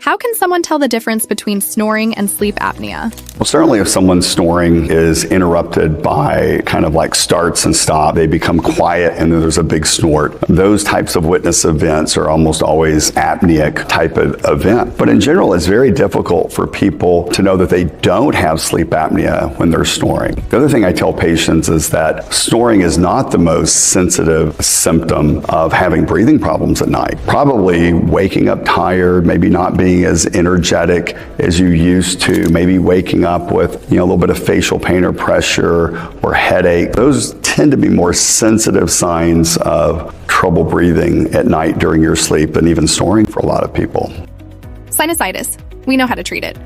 How can someone tell the difference between snoring and sleep apnea? Well, certainly if someone's snoring is interrupted by kind of like starts and stops, they become quiet and then there's a big snort. Those types of witness events are almost always apneic type of event. But in general, it's very difficult for people to know that they don't have sleep apnea when they're snoring. The other thing I tell patients is that snoring is not the most sensitive symptom of having breathing problems at night. Probably waking up tired, maybe not being as energetic as you used to, maybe waking up with a little bit of facial pain or pressure or headache. Those tend to be more sensitive signs of trouble breathing at night during your sleep than even snoring for a lot of people. Sinusitis. We know how to treat it.